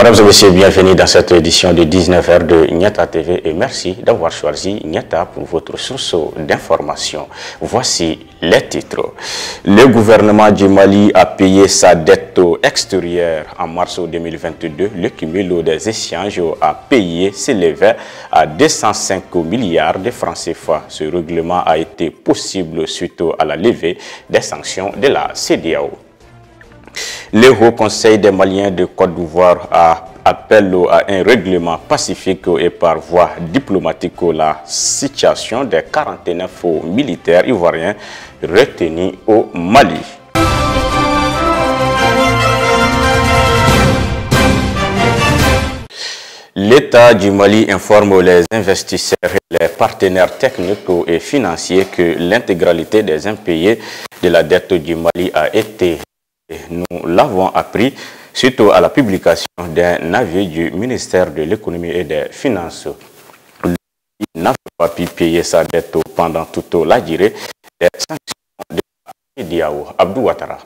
Mesdames et messieurs, bienvenue dans cette édition de 19h de Niata TV et merci d'avoir choisi Niata pour votre source d'information. Voici les titres. Le gouvernement du Mali a payé sa dette extérieure en mars 2022. Le cumul des échanges à payer s'élevait à 205 milliards de francs CFA. Ce règlement a été possible suite à la levée des sanctions de la CEDEAO. Le Haut Conseil des Maliens de Côte d'Ivoire appelle à un règlement pacifique et par voie diplomatique la situation des 49 militaires ivoiriens retenus au Mali. L'État du Mali informe les investisseurs et les partenaires techniques et financiers que l'intégralité des impayés de la dette du Mali a été. Nous l'avons appris suite à la publication d'un avis du ministère de l'Économie et des Finances. Il n'a pas pu payer sa dette pendant toute la durée des sanctions de la CEDEAO. Abdou Ouattara.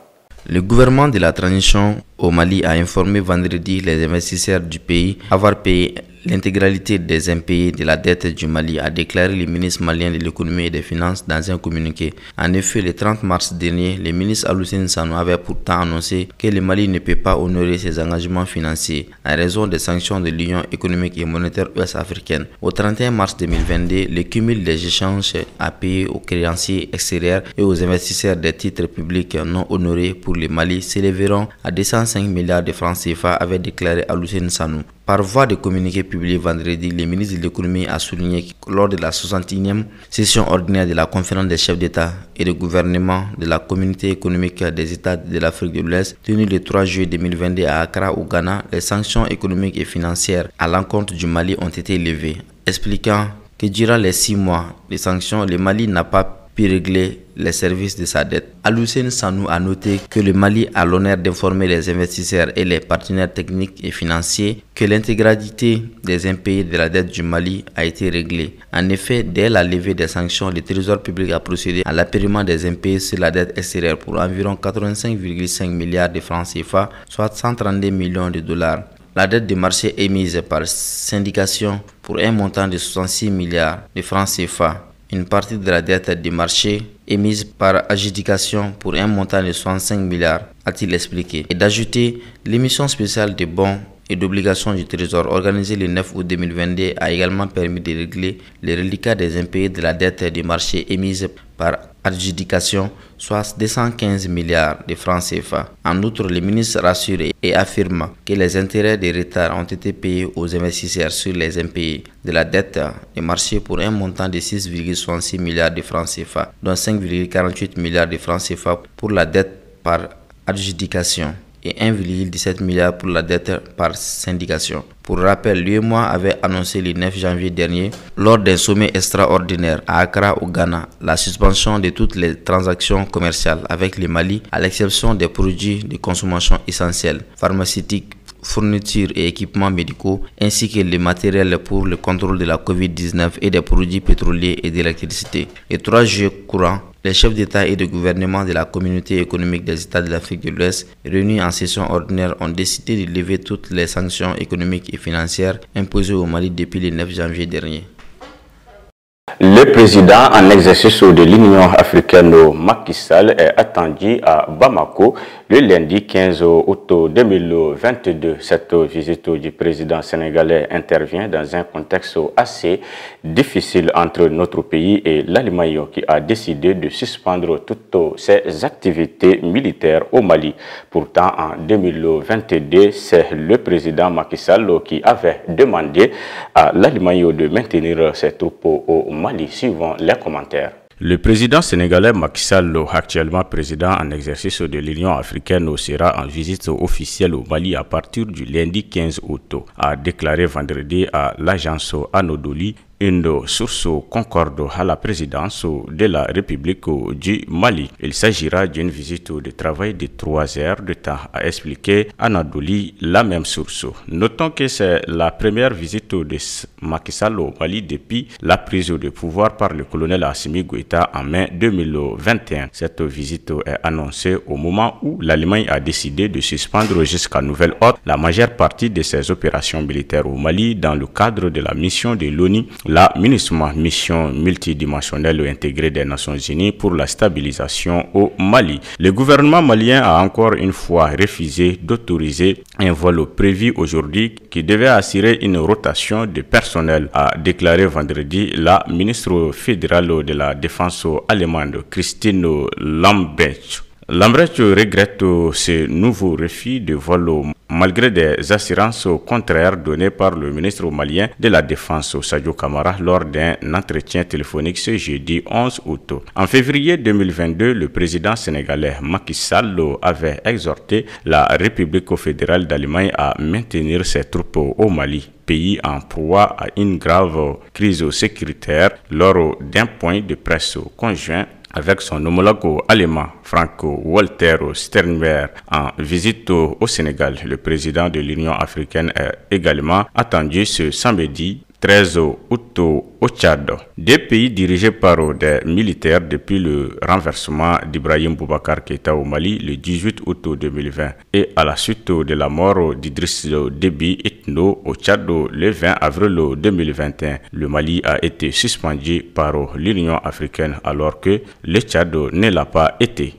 Le gouvernement de la transition au Mali a informé vendredi les investisseurs du pays avoir payé l'intégralité des impayés de la dette du Mali, a déclaré le ministre malien de l'économie et des finances dans un communiqué. En effet, le 30 mars dernier, le ministre Alucine Sanou avait pourtant annoncé que le Mali ne peut pas honorer ses engagements financiers en raison des sanctions de l'Union économique et monétaire ouest-africaine. Au 31 mars 2022, le cumul des échanges à payer aux créanciers extérieurs et aux investisseurs des titres publics non honorés pour le Mali s'élèveront à 205 milliards de francs CFA, avait déclaré Alucine Sanou. Par voie de communiqué publié vendredi, le ministre de l'économie a souligné que lors de la 61e session ordinaire de la conférence des chefs d'État et de gouvernement de la communauté économique des États de l'Afrique de l'Ouest, tenue le 3 juillet 2022 à Accra au Ghana, les sanctions économiques et financières à l'encontre du Mali ont été levées, expliquant que durant les 6 mois de sanctions, le Mali n'a pas pu régler les services de sa dette. Alucine Sanou a noté que le Mali a l'honneur d'informer les investisseurs et les partenaires techniques et financiers que l'intégralité des impayés de la dette du Mali a été réglée. En effet, dès la levée des sanctions, le Trésor public a procédé à l'appaiement des impayés sur la dette extérieure pour environ 85,5 milliards de francs CFA, soit 132 millions de dollars. La dette de marché émise par syndication pour un montant de 66 milliards de francs CFA. Une partie de la dette de marché émise par adjudication pour un montant de 65 milliards, a-t-il expliqué. Et d'ajouter, l'émission spéciale de bons et d'obligations du Trésor organisée le 9 août 2022 a également permis de régler les reliquats des impayés de la dette de marché émise par adjudication, soit 215 milliards de francs CFA. En outre, le ministre rassure et affirme que les intérêts de retard ont été payés aux investisseurs sur les impayés de la dette de marché pour un montant de 6,66 milliards de francs CFA, dont 5,48 milliards de francs CFA pour la dette par adjudication et 1,17 milliard pour la dette par syndication. Pour rappel, l'UEMOA avait annoncé le 9 janvier dernier, lors d'un sommet extraordinaire à Accra au Ghana, la suspension de toutes les transactions commerciales avec le Mali, à l'exception des produits de consommation essentiels, pharmaceutiques, fournitures et équipements médicaux, ainsi que le matériel pour le contrôle de la COVID-19 et des produits pétroliers et d'électricité. Le 3 juillet courant, les chefs d'État et de gouvernement de la communauté économique des États de l'Afrique de l'Ouest, réunis en session ordinaire, ont décidé de lever toutes les sanctions économiques et financières imposées au Mali depuis le 9 janvier dernier. Le président en exercice de l'Union africaine, Macky Sall, est attendu à Bamako le lundi 15 août 2022. Cette visite du président sénégalais intervient dans un contexte assez difficile entre notre pays et l'Allemagne, qui a décidé de suspendre toutes ses activités militaires au Mali. Pourtant, en 2022, c'est le président Macky Sall qui avait demandé à l'Allemagne de maintenir ses troupes au Mali, suivant les commentaires. Le président sénégalais Macky Sall, actuellement président en exercice de l'Union africaine, sera en visite officielle au Mali à partir du lundi 15 août, a déclaré vendredi à l'agence Anodoli une source concorde à la présidence de la République du Mali. Il s'agira d'une visite de travail de 3 heures de temps, a expliqué Anadoli, la même source. Notons que c'est la première visite de Macky Sall au Mali depuis la prise de pouvoir par le colonel Assimi Goïta en mai 2021. Cette visite est annoncée au moment où l'Allemagne a décidé de suspendre jusqu'à nouvel ordre la majeure partie de ses opérations militaires au Mali dans le cadre de la mission de l'ONU, la MINUSMA, mission multidimensionnelle intégrée des Nations Unies pour la stabilisation au Mali. Le gouvernement malien a encore une fois refusé d'autoriser un vol prévu aujourd'hui qui devait assurer une rotation de personnel, a déclaré vendredi la ministre fédérale de la Défense allemande, Christine Lambrecht. Lambrecht regrette ce nouveau refus de vol malgré des assurances contraires données par le ministre malien de la Défense, Sadio Kamara, lors d'un entretien téléphonique ce jeudi 11 août. En février 2022, le président sénégalais Macky Sall avait exhorté la République fédérale d'Allemagne à maintenir ses troupes au Mali, pays en proie à une grave crise sécuritaire, lors d'un point de presse conjoint avec son homologue allemand Frank-Walter Steinmeier en visite au Sénégal. Le président de l'Union africaine est également attendu ce samedi 13 août au Tchad. Deux pays dirigés par des militaires depuis le renversement d'Ibrahim Boubacar Keïta au Mali le 18 août 2020 et à la suite de la mort d'Idriss Déby Itno au Tchad le 20 avril 2021. Le Mali a été suspendu par l'Union africaine alors que le Tchad ne l'a pas été.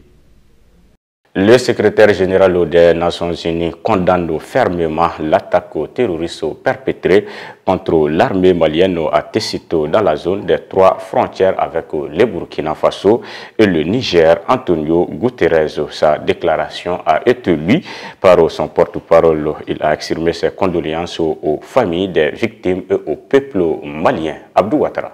Le secrétaire général des Nations Unies condamne fermement l'attaque terroriste perpétrée contre l'armée malienne à Tessito dans la zone des 3 frontières avec le Burkina Faso et le Niger. Antonio Guterres, sa déclaration a été lue par son porte-parole. Il a exprimé ses condoléances aux familles des victimes et au peuple malien. Abdou Ouattara.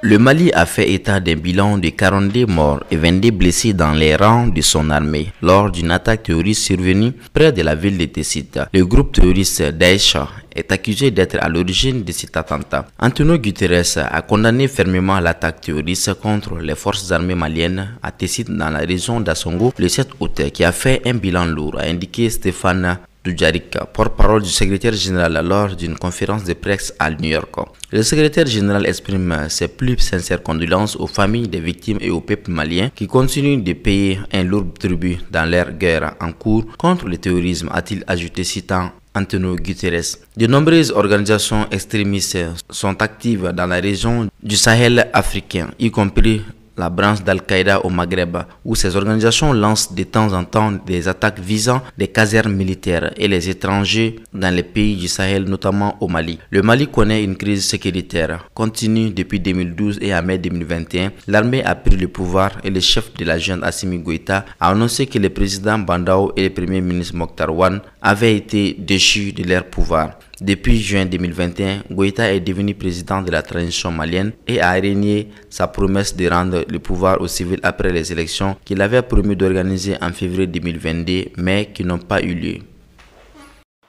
Le Mali a fait état d'un bilan de 42 morts et 22 blessés dans les rangs de son armée lors d'une attaque terroriste survenue près de la ville de Tessita. Le groupe terroriste Daesh est accusé d'être à l'origine de cet attentat. Antonio Guterres a condamné fermement l'attaque terroriste contre les forces armées maliennes à Tessit dans la région d'Assongo le 7 août qui a fait un bilan lourd, a indiqué Stéphane Dujarric, porte-parole du secrétaire général lors d'une conférence de presse à New York. Le secrétaire général exprime ses plus sincères condoléances aux familles des victimes et au peuple malien qui continuent de payer un lourd tribut dans leur guerre en cours contre le terrorisme, a-t-il ajouté citant Antonio Guterres. De nombreuses organisations extrémistes sont actives dans la région du Sahel africain, y compris la branche d'Al-Qaïda au Maghreb, où ces organisations lancent de temps en temps des attaques visant des casernes militaires et les étrangers dans les pays du Sahel, notamment au Mali. Le Mali connaît une crise sécuritaire continue depuis 2012 et en mai 2021, l'armée a pris le pouvoir et le chef de la junte Assimi Goïta a annoncé que le président Bandao et le premier ministre Mokhtar Wane avaient été déchus de leur pouvoir. Depuis juin 2021, Goïta est devenu président de la transition malienne et a renié sa promesse de rendre le pouvoir aux civils après les élections qu'il avait promis d'organiser en février 2022, mais qui n'ont pas eu lieu.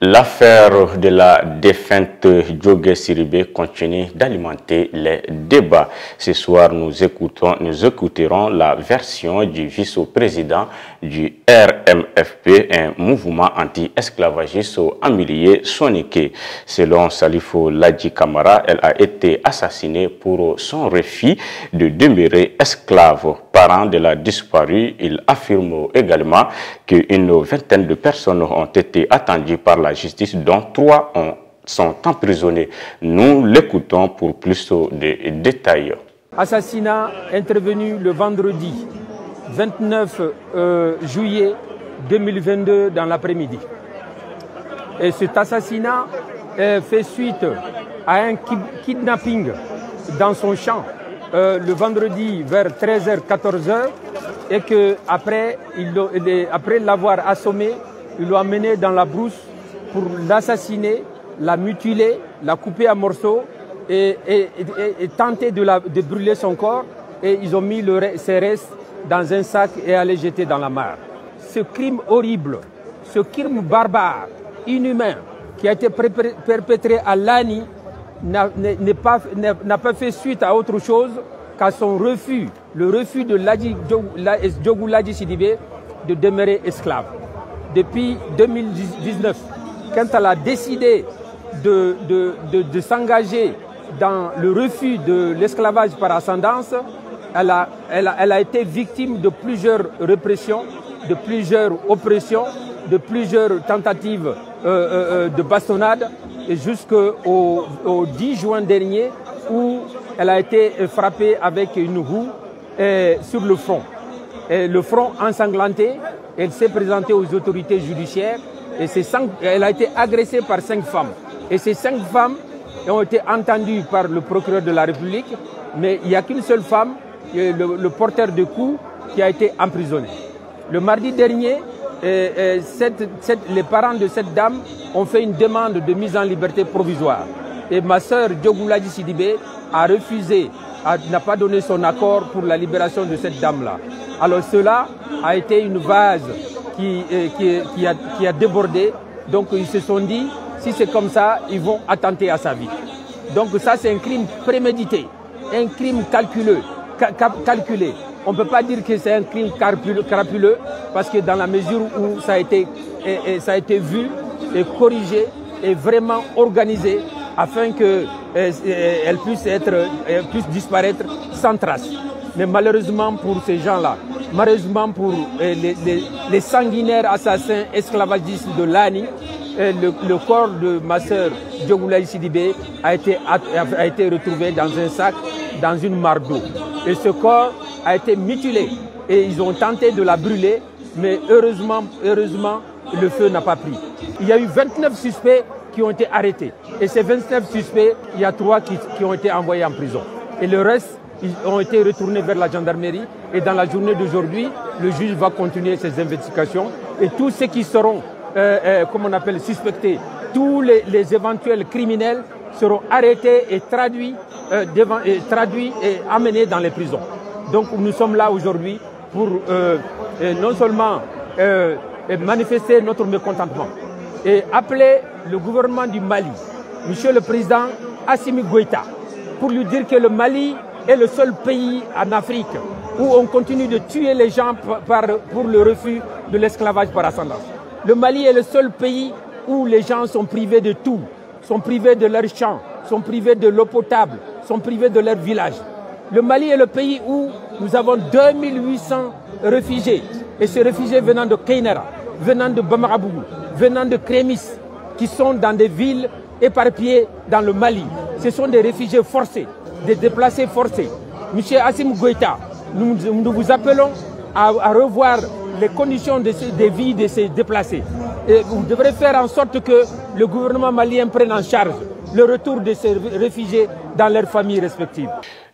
L'affaire de la défunte Djogé Siribé continue d'alimenter les débats. Ce soir, nous écouterons la version du vice-président du RMFP, un mouvement anti-esclavagiste Amélie Soniké. Selon Salifou Ladji Camara, elle a été assassinée pour son refus de demeurer esclave. Parent de la disparue, il affirme également qu'une vingtaine de personnes ont été attendues par la justice, dont 3 sont emprisonnés. Nous l'écoutons pour plus de détails. Assassinat intervenu le vendredi 29 juillet 2022 dans l'après-midi. Et cet assassinat fait suite à un kidnapping dans son champ le vendredi vers 13h-14h et qu'après après l'avoir assommé, il l'a amené dans la brousse pour l'assassiner, la mutiler, la couper à morceaux et tenter de brûler son corps. Et ils ont mis ses restes dans un sac et allaient jeter dans la mare. Ce crime horrible, ce crime barbare, inhumain, qui a été perpétré à Lani, n'a pas fait suite à autre chose qu'à son refus, le refus de Diogou Ladji Sidibé de demeurer esclave. Depuis 2019, quand elle a décidé de s'engager dans le refus de l'esclavage par ascendance, elle a été victime de plusieurs répressions, de plusieurs oppressions, de plusieurs tentatives de bastonnade, jusqu'au 10 juin dernier, où elle a été frappée avec une roue sur le front. Et le front ensanglanté, elle s'est présentée aux autorités judiciaires et elle a été agressée par 5 femmes. Et ces 5 femmes ont été entendues par le procureur de la République, mais il n'y a qu'une seule femme, le porteur de coups, qui a été emprisonné. Le mardi dernier, les parents de cette dame ont fait une demande de mise en liberté provisoire. Et ma sœur Diogou Ladji Sidibé a refusé, n'a pas donné son accord pour la libération de cette dame-là. Alors cela a été une vase qui a débordé. Donc ils se sont dit, si c'est comme ça, ils vont attenter à sa vie. Donc ça c'est un crime prémédité, un crime calculé. On ne peut pas dire que c'est un crime crapuleux parce que dans la mesure où ça a été vu et corrigé et vraiment organisé afin qu'elle puisse disparaître sans trace. Mais malheureusement pour ces gens-là, malheureusement pour les sanguinaires assassins esclavagistes de l'ANI, le corps de ma sœur Diogou Ladji Sidibé a été retrouvé dans un sac, dans une mare d'eau. Et ce corps a été mutilé et ils ont tenté de la brûler, mais heureusement le feu n'a pas pris. Il y a eu 29 suspects qui ont été arrêtés. Et ces 29 suspects, il y a 3 qui ont été envoyés en prison. Et le reste, ils ont été retournés vers la gendarmerie. Et dans la journée d'aujourd'hui, le juge va continuer ses investigations. Et tous ceux qui seront, suspectés, tous les éventuels criminels seront arrêtés et traduits et amenés dans les prisons. Donc nous sommes là aujourd'hui pour non seulement manifester notre mécontentement et appeler le gouvernement du Mali, Monsieur le Président Assimi Goïta, pour lui dire que le Mali est le seul pays en Afrique où on continue de tuer les gens pour le refus de l'esclavage par ascendance. Le Mali est le seul pays où les gens sont privés de tout, sont privés de leurs champs, sont privés de l'eau potable, sont privés de leur village. Le Mali est le pays où nous avons 2800 réfugiés. Et ces réfugiés venant de Keynara, venant de Bamarabougou, venant de Crémis, qui sont dans des villes éparpillées dans le Mali. Ce sont des réfugiés forcés, des déplacés forcés. Monsieur Assimi Goïta, nous vous appelons à revoir les conditions de vie de ces déplacés. Et vous devrez faire en sorte que le gouvernement malien prenne en charge le retour de ces réfugiés dans leurs familles respectives.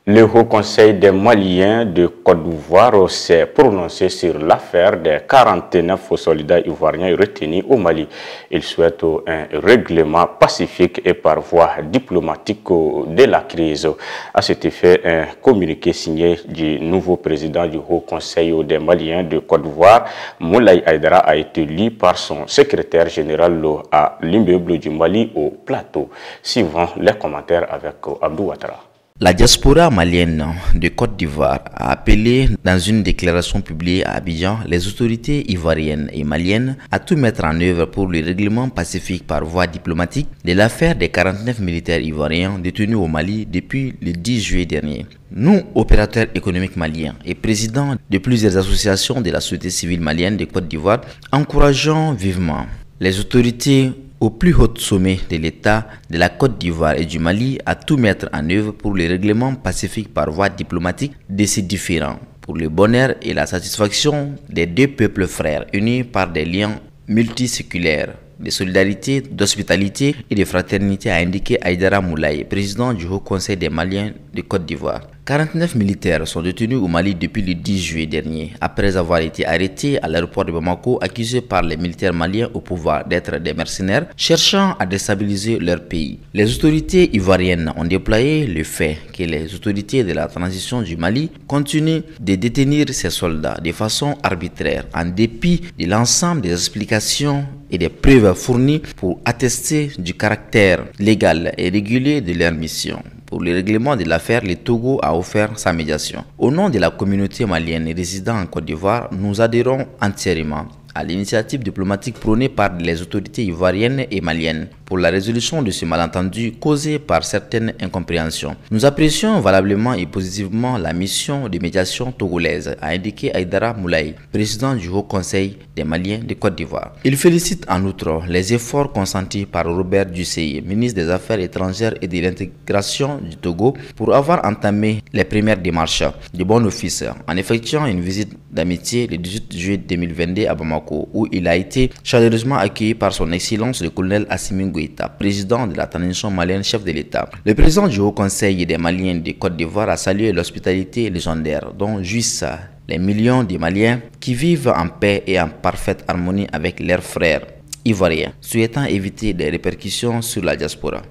Le Haut Conseil des Maliens de Côte d'Ivoire s'est prononcé sur l'affaire des 49 soldats ivoiriens retenus au Mali. Il souhaite un règlement pacifique et par voie diplomatique de la crise. À cet effet, un communiqué signé du nouveau président du Haut Conseil des Maliens de Côte d'Ivoire, Moulay Aïdara, a été lu par son secrétaire général à l'immeuble du Mali au plateau. Suivant les commentaires avec Abdou Ouattara. La diaspora malienne de Côte d'Ivoire a appelé dans une déclaration publiée à Abidjan les autorités ivoiriennes et maliennes à tout mettre en œuvre pour le règlement pacifique par voie diplomatique de l'affaire des 49 militaires ivoiriens détenus au Mali depuis le 10 juillet dernier. Nous, opérateurs économiques maliens et présidents de plusieurs associations de la société civile malienne de Côte d'Ivoire, encourageons vivement les autorités au plus haut sommet de l'État de la Côte d'Ivoire et du Mali à tout mettre en œuvre pour le règlement pacifique par voie diplomatique de ces différends, pour le bonheur et la satisfaction des deux peuples frères unis par des liens multiséculaires, de solidarité, d'hospitalité et de fraternité, a indiqué Aïdara Moulay, président du Haut Conseil des Maliens de Côte d'Ivoire. 49 militaires sont détenus au Mali depuis le 10 juillet dernier, après avoir été arrêtés à l'aéroport de Bamako, accusés par les militaires maliens au pouvoir d'être des mercenaires cherchant à déstabiliser leur pays. Les autorités ivoiriennes ont déployé le fait que les autorités de la transition du Mali continuent de détenir ces soldats de façon arbitraire, en dépit de l'ensemble des explications et des preuves fournies pour attester du caractère légal et régulier de leur mission. Pour le règlement de l'affaire, le Togo a offert sa médiation. Au nom de la communauté malienne résidant en Côte d'Ivoire, nous adhérons entièrement à l'initiative diplomatique prônée par les autorités ivoiriennes et maliennes pour la résolution de ce malentendu causé par certaines incompréhensions. Nous apprécions valablement et positivement la mission de médiation togolaise, a indiqué Aïdara Moulaye, président du Haut Conseil des Maliens de Côte d'Ivoire. Il félicite en outre les efforts consentis par Robert Dussey, ministre des Affaires étrangères et de l'intégration du Togo, pour avoir entamé les premières démarches de bon office en effectuant une visite d'amitié le 18 juillet 2022 à Bamako, où il a été chaleureusement accueilli par son excellence le colonel Assimi Goïta, président de la transition malienne, chef de l'État. Le président du Haut Conseil des Maliens de Côte d'Ivoire a salué l'hospitalité légendaire dont jouissent les millions de Maliens qui vivent en paix et en parfaite harmonie avec leurs frères ivoiriens, souhaitant éviter des répercussions sur la diaspora.